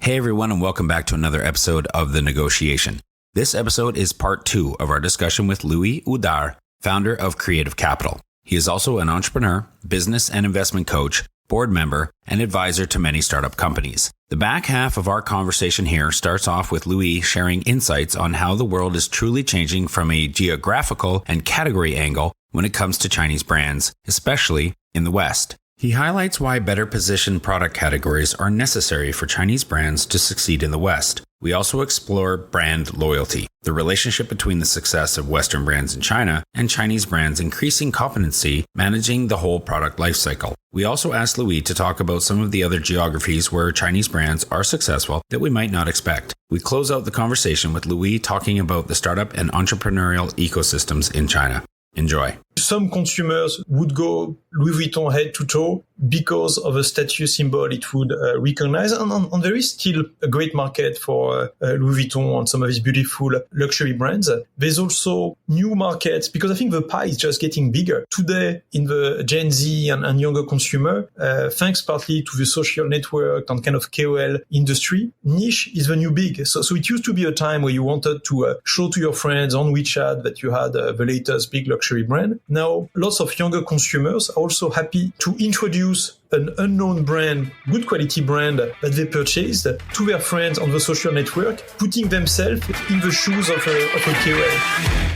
Hey everyone, and welcome back to another episode of The Negotiation. This episode is part 2 of our discussion with Louis Houdart, founder of Creative Capital. He is also an entrepreneur, business and investment coach, board member, and advisor to many startup companies. The back half of our conversation here starts off with Louis sharing insights on how the world is truly changing from a geographical and category angle when it comes to Chinese brands, especially in the West. He highlights why better positioned product categories are necessary for Chinese brands to succeed in the West. We also explore brand loyalty, the relationship between the success of Western brands in China and Chinese brands' increasing competency managing the whole product lifecycle. We also asked Louis to talk about some of the other geographies where Chinese brands are successful that we might not expect. We close out the conversation with Louis talking about the startup and entrepreneurial ecosystems in China. Enjoy. Some consumers would go Louis Vuitton head to toe because of a status symbol it would recognize. And there is still a great market for Louis Vuitton and some of its beautiful luxury brands. There's also new markets because I think the pie is just getting bigger. Today, in the Gen Z and younger consumer, thanks partly to the social network and kind of KOL industry, niche is the new big. So it used to be a time where you wanted to show to your friends on WeChat that you had the latest big luxury brand. Now, lots of younger consumers are also happy to introduce an unknown brand, good quality brand that they purchased to their friends on the social network, putting themselves in the shoes of a KOL.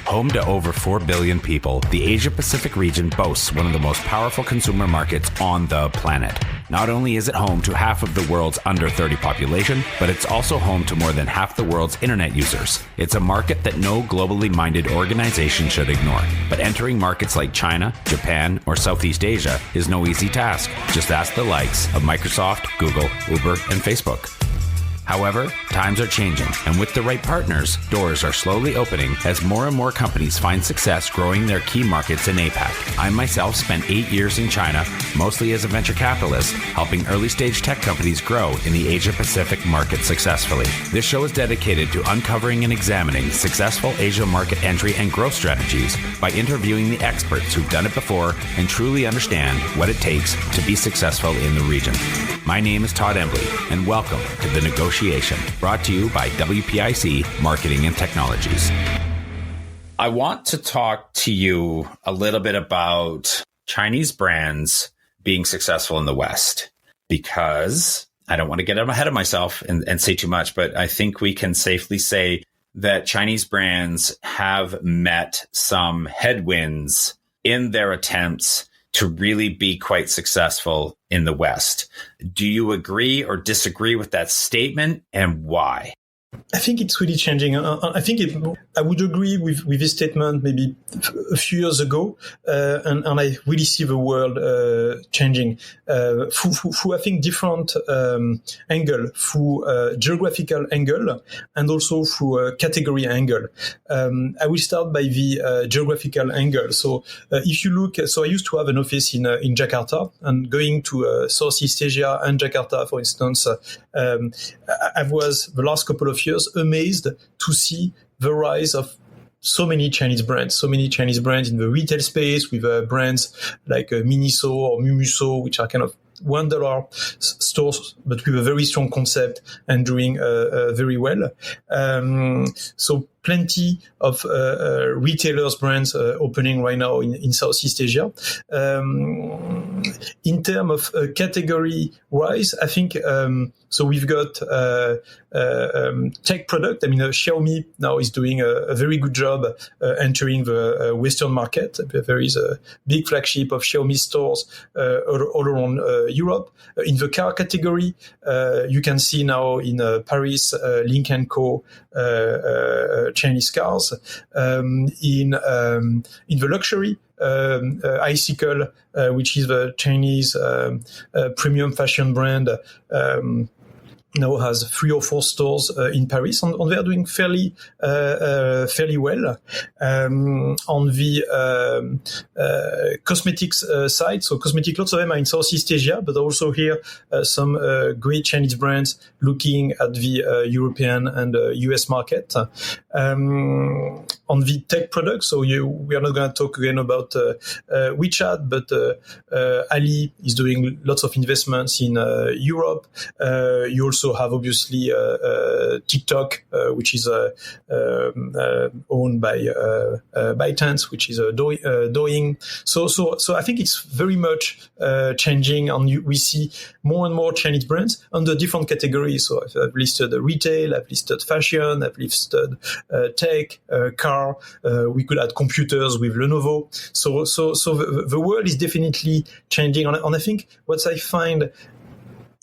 Home to over 4 billion people, the Asia-Pacific region boasts one of the most powerful consumer markets on the planet. Not only is it home to half of the world's under 30 population, but it's also home to more than half the world's internet users. It's a market that no globally minded organization should ignore. But entering markets like China, Japan, or Southeast Asia is no easy task. Just ask the likes of Microsoft, Google, Uber, and Facebook. However, times are changing, and with the right partners, doors are slowly opening as more and more companies find success growing their key markets in APAC. I myself spent 8 years in China, mostly as a venture capitalist, helping early-stage tech companies grow in the Asia-Pacific market successfully. This show is dedicated to uncovering and examining successful Asia market entry and growth strategies by interviewing the experts who've done it before and truly understand what it takes to be successful in the region. My name is Todd Embley, and welcome to The Negotiation, brought to you by WPIC Marketing and Technologies. I want to talk to you a little bit about Chinese brands being successful in the West, because I don't want to get ahead of myself and say too much, but I think we can safely say that Chinese brands have met some headwinds in their attempts to really be quite successful in the West. Do you agree or disagree with that statement, and why? I think it's really changing. I would agree with this statement maybe a few years ago, and I really see the world changing through I think different angle, through geographical angle, and also through a category angle. I will start by the geographical angle. So if you look, so I used to have an office in Jakarta, and going to Southeast Asia and Jakarta, for instance, I was the last couple of years amazed to see the rise of so many Chinese brands in the retail space, with brands like Miniso or Mumuso, which are kind of $1 stores, but with a very strong concept and doing very well. So plenty of retailers, brands opening right now in Southeast Asia. In terms of category-wise, I think so we've got tech product. I mean, Xiaomi now is doing a very good job entering the Western market. There is a big flagship of Xiaomi stores all around Europe. In the car category, you can see now in Paris, Lynk & Co. Chinese cars. In the luxury, Icicle, which is the Chinese premium fashion brand, now has 3 or 4 stores in Paris, and they are doing fairly well. On the cosmetics side, so cosmetic, lots of them are in Southeast Asia, but also here some great Chinese brands looking at the European and US market. On the tech products, so we are not going to talk again about WeChat, but Ali is doing lots of investments in Europe. You also also have obviously TikTok, which is owned by ByteDance, which is Douyin. So I think it's very much changing, and we see more and more Chinese brands under different categories. So I've listed retail, I've listed fashion, I've listed tech, car. We could add computers with Lenovo. So the world is definitely changing, and I think what I find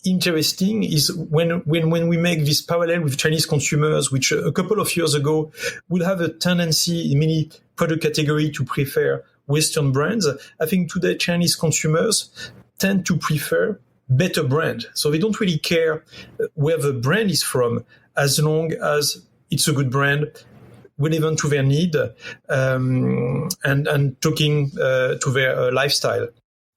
interesting is when we make this parallel with Chinese consumers, which a couple of years ago would have a tendency in many product category to prefer Western brands. I think today Chinese consumers tend to prefer better brand. So they don't really care where the brand is from, as long as it's a good brand, relevant to their need, and talking to their lifestyle.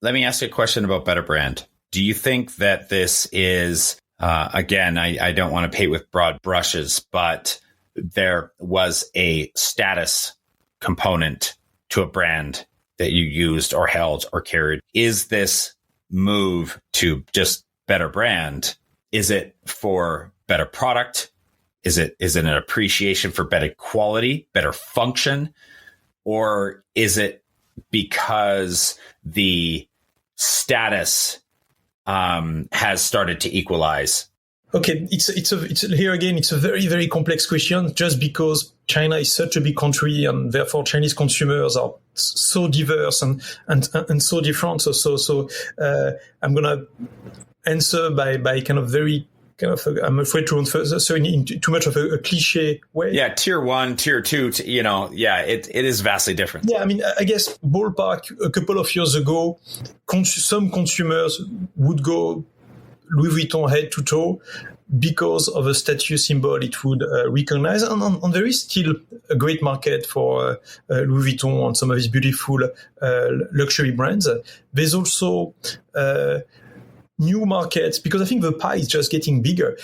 Let me ask you a question about better brand. Do you think that this is, again, I don't want to paint with broad brushes, but there was a status component to a brand that you used or held or carried? Is this move to just better brand? Is it for better product? Is it an appreciation for better quality, better function? Or is it because the status has started to equalize? Okay, it's here again. It's a very, very complex question. Just because China is such a big country, and therefore Chinese consumers are so diverse and so different. So I'm gonna answer by kind of very kind of I'm afraid to answer in too much of a cliche way. Yeah, tier 1, tier 2. It is vastly different. Yeah, I mean, I guess ballpark a couple of years ago, some consumers would go Louis Vuitton head to toe because of a status symbol it would recognize. And there is still a great market for Louis Vuitton and some of these beautiful luxury brands. There's also new markets, because I think the pie is just getting bigger.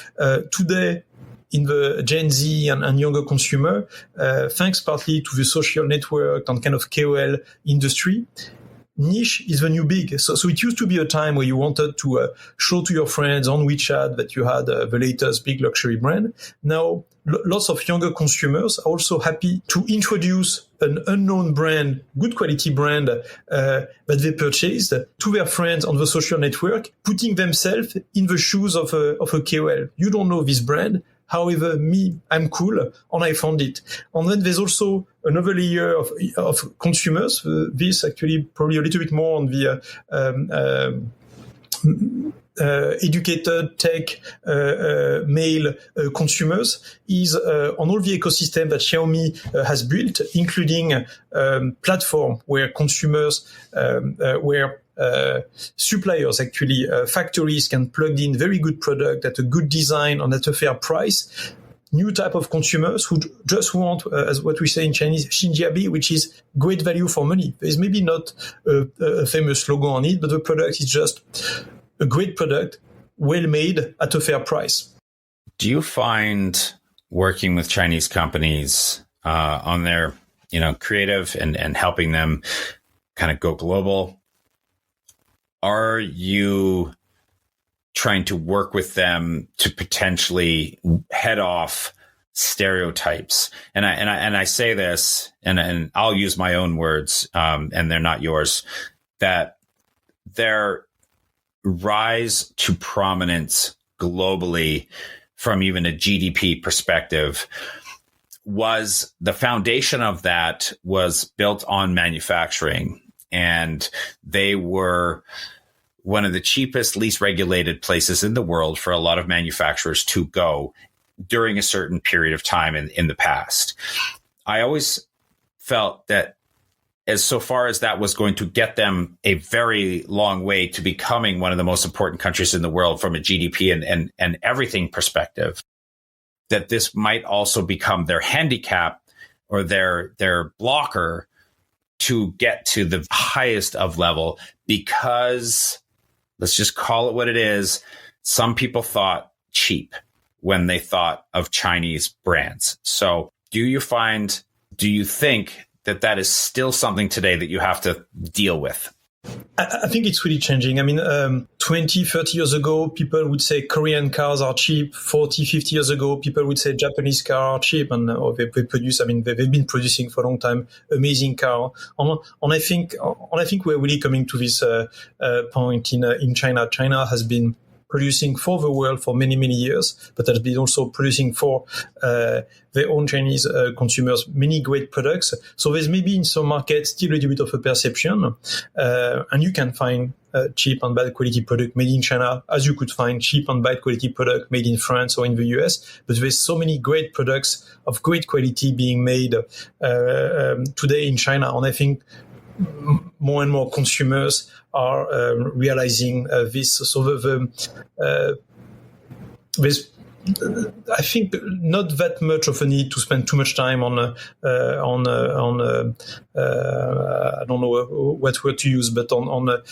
Today, in the Gen Z and younger consumer, thanks partly to the social network and kind of KOL industry, niche is the new big. So it used to be a time where you wanted to show to your friends on WeChat that you had the latest big luxury brand. Now, lots of younger consumers are also happy to introduce an unknown brand, good quality brand that they purchased to their friends on the social network, putting themselves in the shoes of a KOL. You don't know this brand. However, I'm cool, and I found it. And then there's also another layer of consumers. This actually probably a little bit more on the educated tech male consumers is on all the ecosystem that Xiaomi has built, including platform where consumers, where suppliers, actually factories can plug in very good product at a good design and at a fair price. New type of consumers who just want, as what we say in Chinese, Xinjiabi, which is great value for money. There's maybe not a famous logo on it, but the product is just a great product, well made at a fair price. Do you find working with Chinese companies on their, creative and helping them kind of go global? Are you trying to work with them to potentially head off stereotypes? And I say this, and I'll use my own words, and they're not yours, that their rise to prominence globally from even a GDP perspective was the foundation of that was built on manufacturing. And they were one of the cheapest, least regulated places in the world for a lot of manufacturers to go during a certain period of time in the past. I always felt that as so far as that was going to get them a very long way to becoming one of the most important countries in the world from a GDP and everything perspective, that this might also become their handicap or their blocker to get to the highest of level, because let's just call it what it is. Some people thought cheap when they thought of Chinese brands. So do you think that is still something today that you have to deal with? I think it's really changing. I mean, 20, 30 years ago, people would say Korean cars are cheap. 40, 50 years ago, people would say Japanese cars are cheap. And they produce, I mean, they've been producing for a long time amazing car. And I think we're really coming to this point in China. China has been producing for the world for many, many years, but has been also producing for their own Chinese consumers many great products. So there's maybe in some markets still a little bit of a perception, and you can find cheap and bad quality product made in China, as you could find cheap and bad quality product made in France or in the US. But there's so many great products of great quality being made today in China, and I think more and more consumers are realizing this. So there's, I think, not that much of a need to spend too much time on I don't know what word to use, but on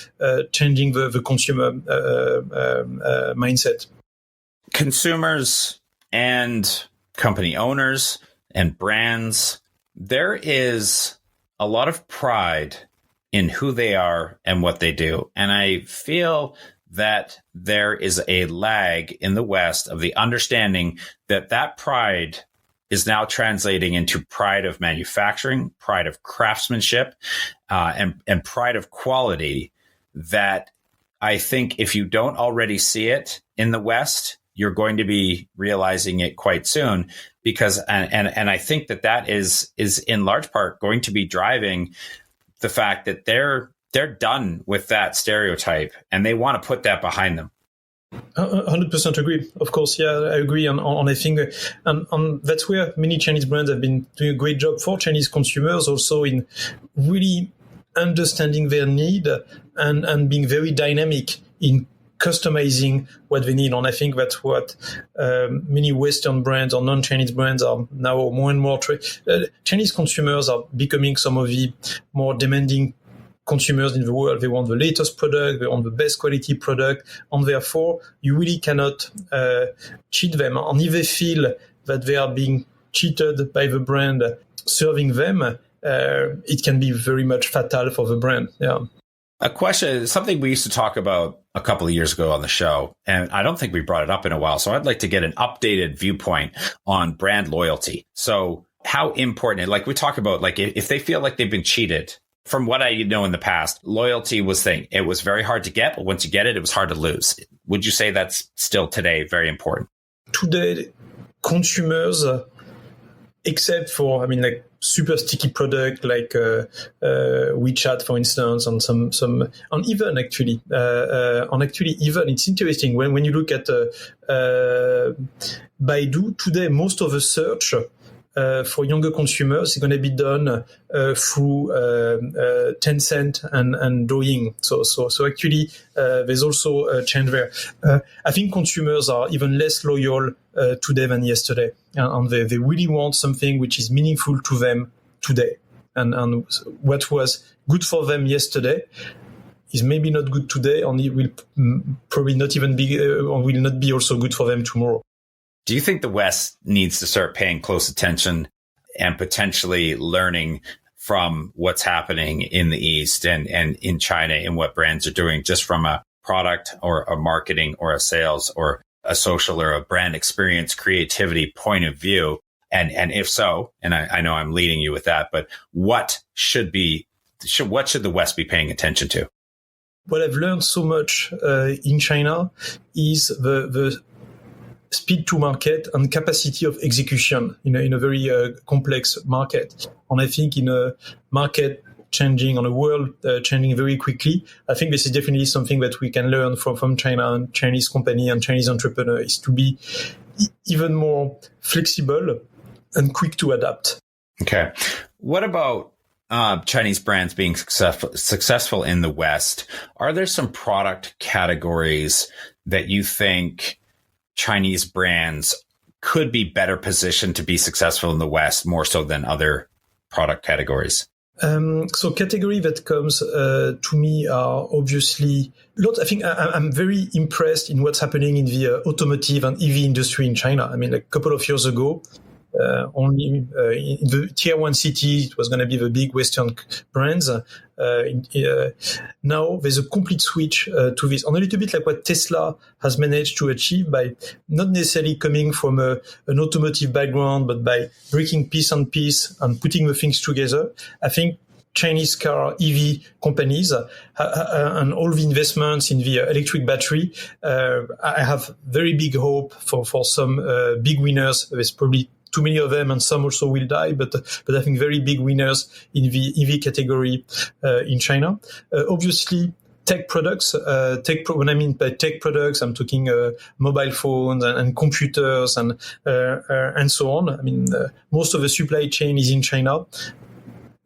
changing the consumer mindset. Consumers and company owners and brands, there is a lot of pride in who they are and what they do. And I feel that there is a lag in the West of the understanding that that pride is now translating into pride of manufacturing, pride of craftsmanship, and pride of quality, that I think if you don't already see it in the West, you're going to be realizing it quite soon, because and I think that is in large part going to be driving the fact that they're done with that stereotype and they want to put that behind them. 100% agree. Of course, yeah, I agree. And I think, and that's where many Chinese brands have been doing a great job for Chinese consumers, also in really understanding their need and being very dynamic in customizing what they need. And I think that's what many Western brands or non-Chinese brands are now more and more. Chinese consumers are becoming some of the more demanding consumers in the world. They want the latest product, they want the best quality product, and therefore you really cannot cheat them. And if they feel that they are being cheated by the brand serving them, it can be very much fatal for the brand. Yeah. A question, something we used to talk about a couple of years ago on the show, and I don't think we brought it up in a while. So I'd like to get an updated viewpoint on brand loyalty. So how important, like we talk about, like if they feel like they've been cheated, from what I know in the past, loyalty was it was very hard to get, but once you get it, it was hard to lose. Would you say that's still today very important? Today, consumers, except for, I mean, like super sticky product like WeChat, for instance, and some, and even actually, even it's interesting when you look at Baidu today, most of the search for younger consumers is going to be done through Tencent and Douyin. So actually, there's also a change there. I think consumers are even less loyal today than yesterday, and they really want something which is meaningful to them today. And what was good for them yesterday is maybe not good today, and it will probably not even be, or will not be also good for them tomorrow. Do you think the West needs to start paying close attention and potentially learning from what's happening in the East and in China and what brands are doing, just from a product or a marketing or a sales or a social or a brand experience creativity point of view? And if so, and I know I'm leading you with that, but what should the West be paying attention to? What I've learned so much in China is the speed to market and capacity of execution in a very complex market. And I think in a market changing, on a world changing very quickly, I think this is definitely something that we can learn from China and Chinese company and Chinese entrepreneurs, to be even more flexible and quick to adapt. Okay. What about Chinese brands being successful in the West? Are there some product categories that you think Chinese brands could be better positioned to be successful in the West more so than other product categories? So category that comes to me are obviously lots. I think I'm very impressed in what's happening in the automotive and EV industry in China. I mean, like a couple of years ago, only in the tier one cities, it was going to be the big Western brands. Now there's a complete switch to this, and a little bit like what Tesla has managed to achieve by not necessarily coming from an automotive background, but by breaking piece on piece and putting the things together. I think Chinese car EV companies and all the investments in the electric battery, I have very big hope for some big winners. There's probably too many of them, and some also will die. But I think very big winners in the EV category in China. Obviously, tech products. When I mean by tech products, I'm talking mobile phones and computers and so on. I mean, most of the supply chain is in China.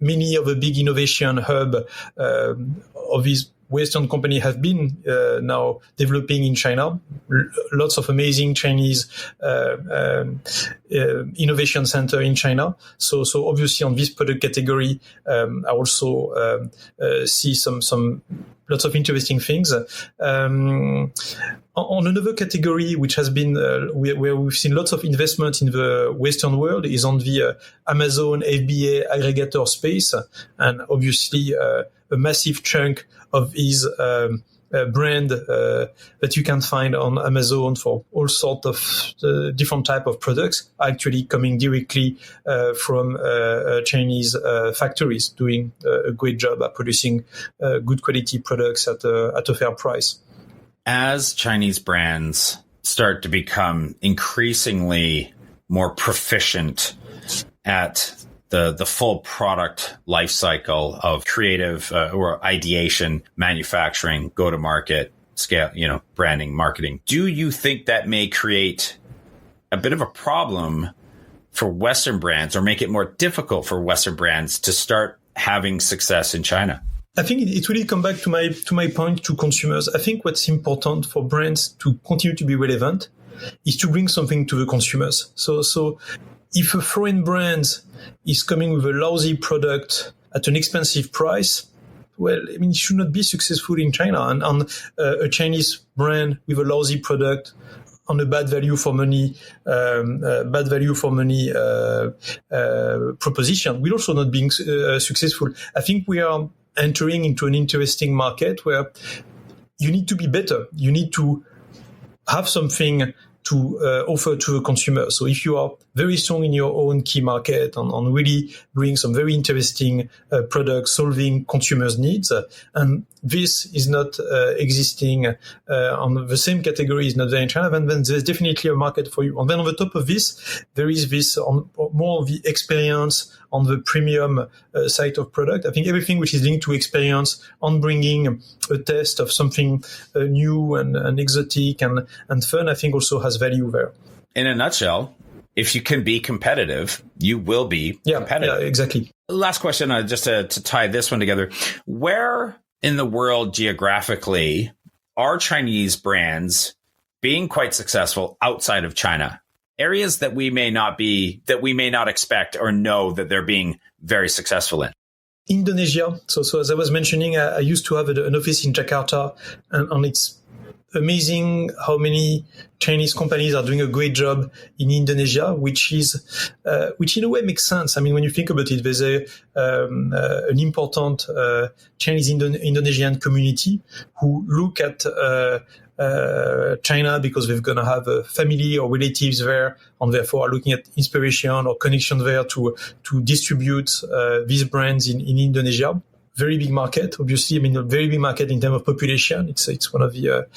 Many of the big innovation hub of these Western companies have been now developing in China. Lots of amazing Chinese innovation center in China. So obviously on this product category, I also see some lots of interesting things. On another category, which has been where we've seen lots of investment in the Western world, is on the Amazon FBA aggregator space, and obviously a massive chunk of his brand that you can find on Amazon for all sorts of different type of products are actually coming directly from Chinese factories doing a great job at producing good quality products at a fair price. As Chinese brands start to become increasingly more proficient at the full product life cycle of creative or ideation, manufacturing, go-to-market, scale, branding, marketing, do you think that may create a bit of a problem for Western brands or make it more difficult for Western brands to start having success in China? I think it really comes back to my point to consumers. I think what's important for brands to continue to be relevant is to bring something to the consumers. So if a foreign brand is coming with a lousy product at an expensive price, well, I mean, it should not be successful in China. And a Chinese brand with a lousy product on a bad value for money proposition will also not be successful. I think we are entering into an interesting market where you need to be better. You need to have something to offer to a consumer. So if you are very strong in your own key market and really bring some very interesting products solving consumers' needs, and this is not existing on the same category is not there in China, then there's definitely a market for you. And then on the top of this, there is this more of the experience on the premium side of product. I think everything which is linked to experience on bringing a test of something new and exotic and fun, I think also has value there. In a nutshell, if you can be competitive, you will be competitive. Yeah, exactly. Last question, just to tie this one together. Where in the world geographically are Chinese brands being quite successful outside of China? Areas that we may not expect or know that they're being very successful in. Indonesia. So as I was mentioning, I used to have an office in Jakarta, and it's amazing how many Chinese companies are doing a great job in Indonesia, which in a way makes sense. I mean, when you think about it, there's an important Chinese Indonesian community who look at China because they're going to have a family or relatives there, and therefore are looking at inspiration or connection there to distribute these brands in Indonesia. Very big market, obviously. I mean, a very big market in terms of population. It's one of the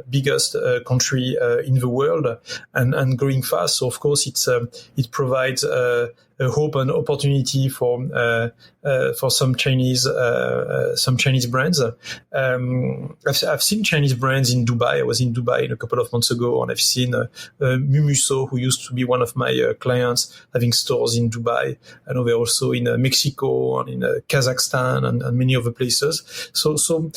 biggest country in the world, and growing fast. So of course, it provides a hope and opportunity for some Chinese brands. I've seen Chinese brands in Dubai. I was in Dubai a couple of months ago, and I've seen Mumuso, who used to be one of my clients, having stores in Dubai. I know they're also in Mexico and in Kazakhstan and many other places. So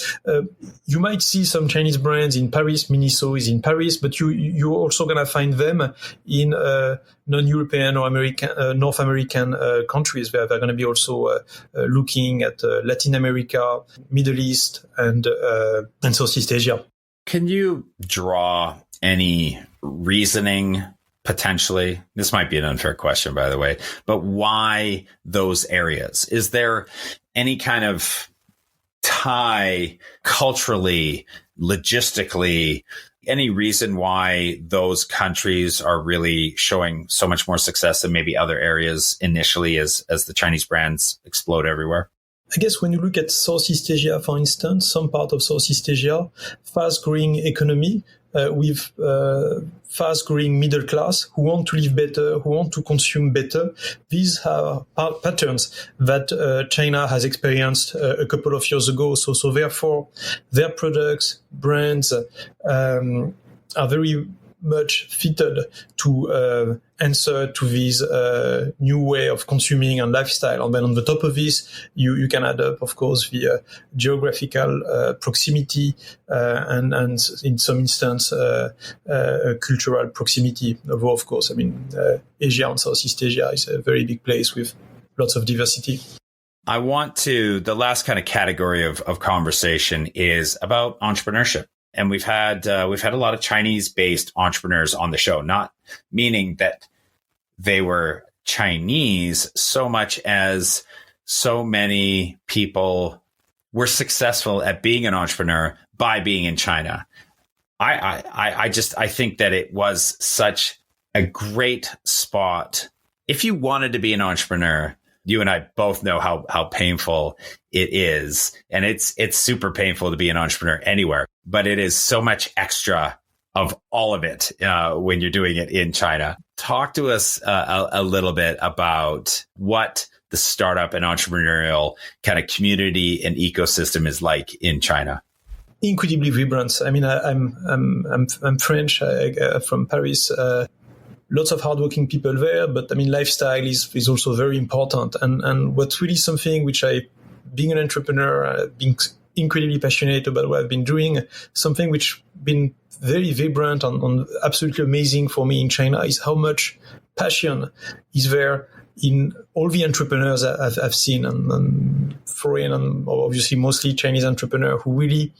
you might see some Chinese brands in Paris. Miniso is in Paris, but you're also going to find them in non-European or North American countries, where they're going to be also looking at Latin America, Middle East, and Southeast Asia. Can you draw any reasoning potentially? This might be an unfair question, by the way, but why those areas? Is there any kind of tie culturally, logistically, any reason why those countries are really showing so much more success than maybe other areas initially as the Chinese brands explode everywhere? I guess when you look at Southeast Asia, for instance, some part of Southeast Asia, fast-growing economy with fast-growing middle class who want to live better, who want to consume better. These are patterns that China has experienced a couple of years ago. So therefore, their products, brands are very much fitted to answer to this new way of consuming and lifestyle. And then on the top of this, you can add up, of course, the geographical proximity and in some instance, cultural proximity. Although, of course, I mean, Asia and Southeast Asia is a very big place with lots of diversity. I want to, the last kind of category of conversation is about entrepreneurship. And we've had a lot of Chinese-based entrepreneurs on the show, not meaning that they were Chinese so much as so many people were successful at being an entrepreneur by being in China. I think that it was such a great spot. If you wanted to be an entrepreneur, you and I both know how painful it is. And it's super painful to be an entrepreneur anywhere, but it is so much extra of all of it when you're doing it in China. Talk to us a little bit about what the startup and entrepreneurial kind of community and ecosystem is like in China. Incredibly vibrant. I mean, I'm French, from Paris. Lots of hardworking people there, but I mean, lifestyle is also very important. And what's really something which being an entrepreneur, being incredibly passionate about what I've been doing, something which been very vibrant and absolutely amazing for me in China is how much passion is there in all the entrepreneurs I've seen, and foreign and obviously mostly Chinese entrepreneurs who really,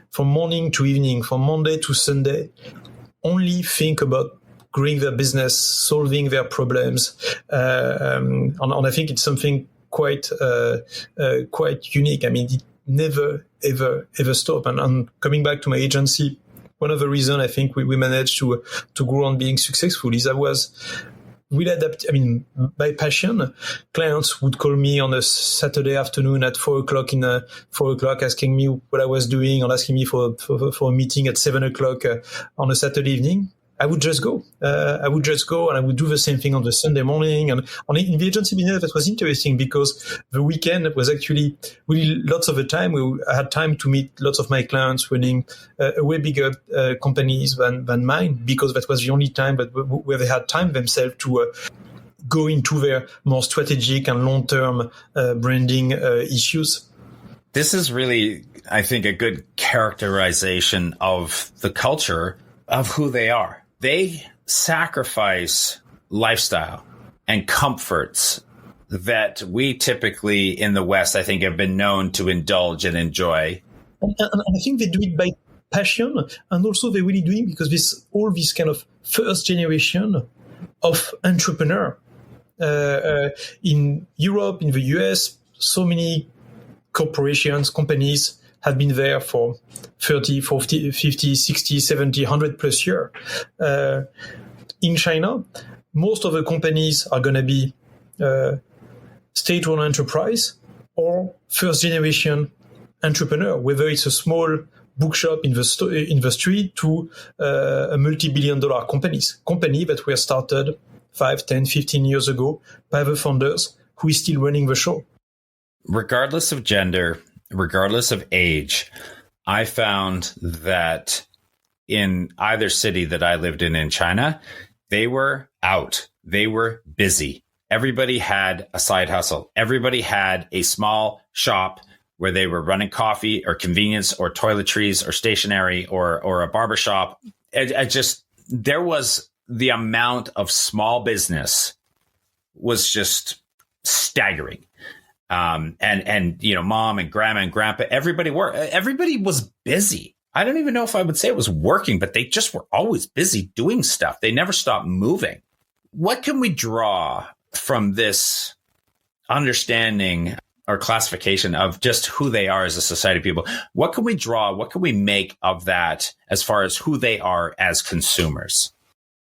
from morning to evening, from Monday to Sunday, only think about growing their business, solving their problems, and I think it's something quite unique. I mean, it never ever stop. And coming back to my agency, one of the reasons I think we managed to grow on being successful is I was really adapt. I mean, by passion, clients would call me on a Saturday afternoon at 4:00 asking me what I was doing and asking me for a meeting at 7:00 on a Saturday evening. I would just go. And I would do the same thing on the Sunday morning. And in the agency business, that was interesting because the weekend was actually really lots of the time. I had time to meet lots of my clients running way bigger companies than mine, because that was the only time where they had time themselves to go into their more strategic and long-term branding issues. This is really, I think, a good characterization of the culture of who they are. They sacrifice lifestyle and comforts that we typically in the West, I think, have been known to indulge and enjoy. And I think they do it by passion, and also they really do it because all this kind of first generation of entrepreneur in Europe, in the US, so many corporations, companies have been there for 30, 40, 50, 60, 70, 100 plus years. In China, most of the companies are going to be state-owned enterprise or first-generation entrepreneur, whether it's a small bookshop in the street to a multi-billion-dollar company that were started 5, 10, 15 years ago by the founders who is still running the show. Regardless of gender, regardless of age, I found that in either city that I lived in China, they were out. They were busy. Everybody had a side hustle. Everybody had a small shop where they were running coffee or convenience or toiletries or stationery or a barbershop. There was the amount of small business was just staggering. And you know, mom and grandma and grandpa, everybody was busy. I don't even know if I would say it was working, but they just were always busy doing stuff. They never stopped moving. What can we draw from this understanding or classification of just who they are as a society of people? What can we draw? What can we make of that as far as who they are as consumers?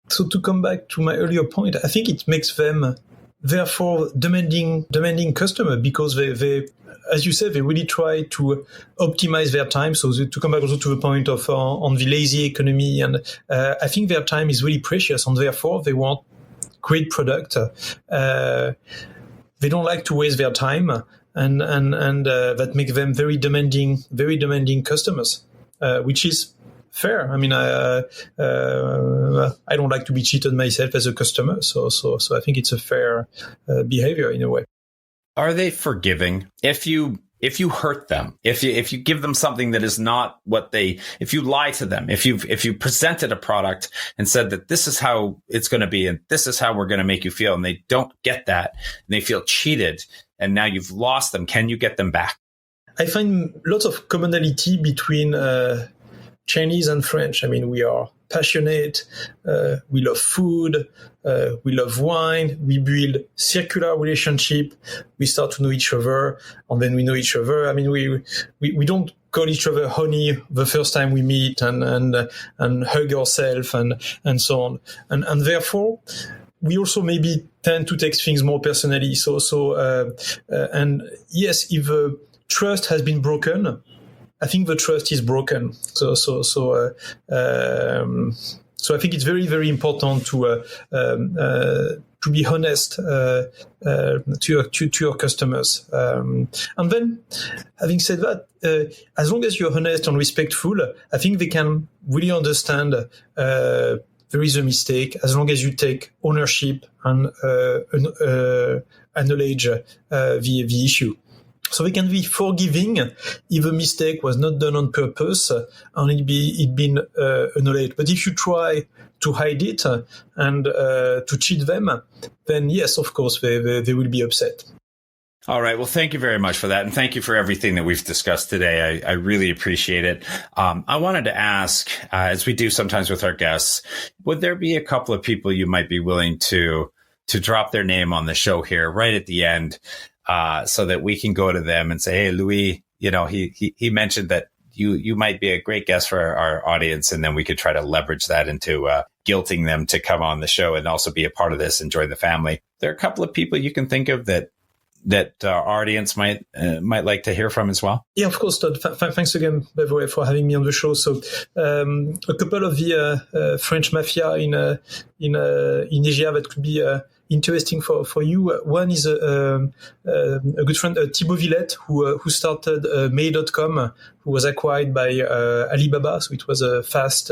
So to come back to my earlier point, I think it makes them therefore demanding customer, because they as you said, they really try to optimize their time. So to come back also to the point of on the lazy economy, and I think their time is really precious, and therefore they want great product. They don't like to waste their time, and that makes them very demanding customers, which is fair. I mean, I don't like to be cheated myself as a customer, so I think it's a fair behavior in a way. Are they forgiving if you hurt them, if you give them something that is not what if you lie to them, if you presented a product and said that this is how it's going to be and this is how we're going to make you feel, and they don't get that and they feel cheated and now you've lost them, can you get them back? I find lots of commonality between Chinese and French. I mean, we are passionate, we love food, we love wine, we build circular relationship, we start to know each other, and then we know each other. I mean, we don't call each other honey the first time we meet and hug ourselves and so on. And therefore, we also maybe tend to take things more personally. And yes, if trust has been broken, I think the trust is broken. So I think it's very, very important to be honest to your customers. And then, having said that, as long as you're honest and respectful, I think they can really understand there is a mistake, as long as you take ownership and acknowledge the issue. So they can be forgiving if a mistake was not done on purpose and it been acknowledged. But if you try to hide it and to cheat them, then yes, of course, they will be upset. All right. Well, thank you very much for that. And thank you for everything that we've discussed today. I really appreciate it. I wanted to ask, as we do sometimes with our guests, would there be a couple of people you might be willing to drop their name on the show here right at the end? So that we can go to them and say, hey, Louis, he mentioned that you might be a great guest for our audience. And then we could try to leverage that into guilting them to come on the show and also be a part of this and join the family. There are a couple of people you can think of that our audience might like to hear from as well. Yeah, of course, Todd. Thanks again, by the way, for having me on the show. So a couple of the French mafia in Asia that could be interesting for you. One is a good friend, Thibaut Villette, who started May.com, who was acquired by Alibaba. So it was a fast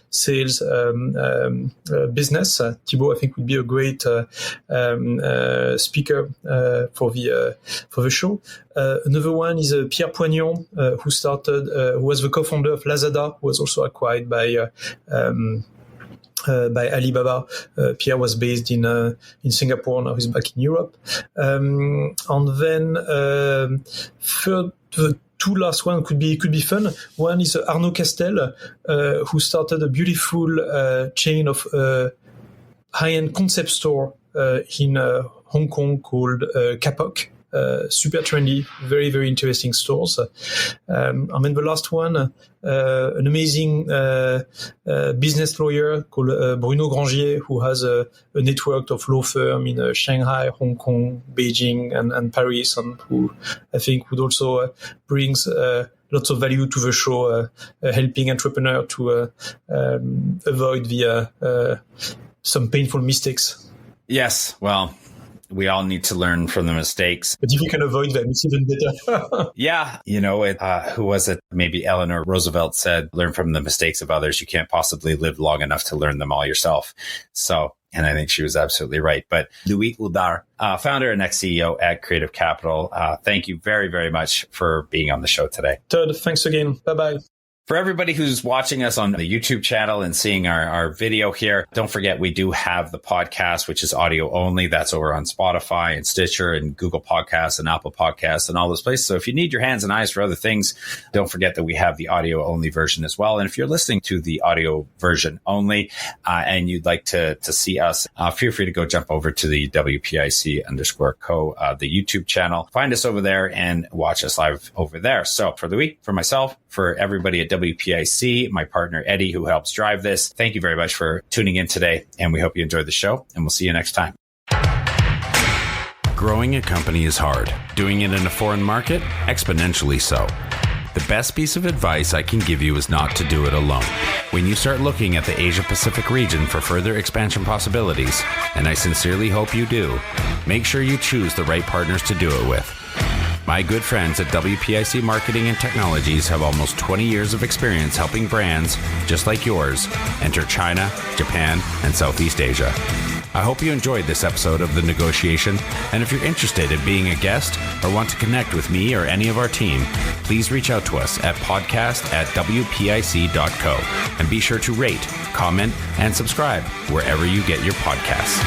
sales business. Thibaut, I think, would be a great speaker for the show. Another one is Pierre Poignon, who was the co-founder of Lazada, who was also acquired by Alibaba. Pierre was based in Singapore. Now he's back in Europe. And then third, the two last one could be fun. One is Arnaud Castel, who started a beautiful chain of high-end concept store in Hong Kong called Kapok. Super trendy, very, very interesting stores. And then the last one, an amazing business lawyer called Bruno Grangier, who has a network of law firms in Shanghai, Hong Kong, Beijing, and Paris, and who I think would also brings lots of value to the show, helping entrepreneurs to avoid some painful mistakes. Yes, well, we all need to learn from the mistakes. But if you can avoid them, it's even better. Yeah. Who was it? Maybe Eleanor Roosevelt said, learn from the mistakes of others. You can't possibly live long enough to learn them all yourself. So, and I think she was absolutely right. But Louis Houdart, founder and ex-CEO at Creative Capital, thank you very, very much for being on the show today. Todd, thanks again. Bye-bye. For everybody who's watching us on the YouTube channel and seeing our video here, don't forget we do have the podcast, which is audio only. That's over on Spotify and Stitcher and Google Podcasts and Apple Podcasts and all those places. So if you need your hands and eyes for other things, don't forget that we have the audio only version as well. And if you're listening to the audio version only and you'd like to see us, feel free to go jump over to the WPIC_co, the YouTube channel. Find us over there and watch us live over there. So for Louis, for myself, for everybody at WPIC, my partner Eddie, who helps drive this, thank you very much for tuning in today, and we hope you enjoyed the show, and we'll see you next time. Growing a company is hard. Doing it in a foreign market, exponentially so. The best piece of advice I can give you is not to do it alone. When you start looking at the Asia Pacific region for further expansion possibilities, and I sincerely hope you do, make sure you choose the right partners to do it with. My good friends at WPIC Marketing and Technologies have almost 20 years of experience helping brands, just like yours, enter China, Japan, and Southeast Asia. I hope you enjoyed this episode of The Negotiation, and if you're interested in being a guest or want to connect with me or any of our team, please reach out to us at podcast@wpic.co, and be sure to rate, comment, and subscribe wherever you get your podcasts.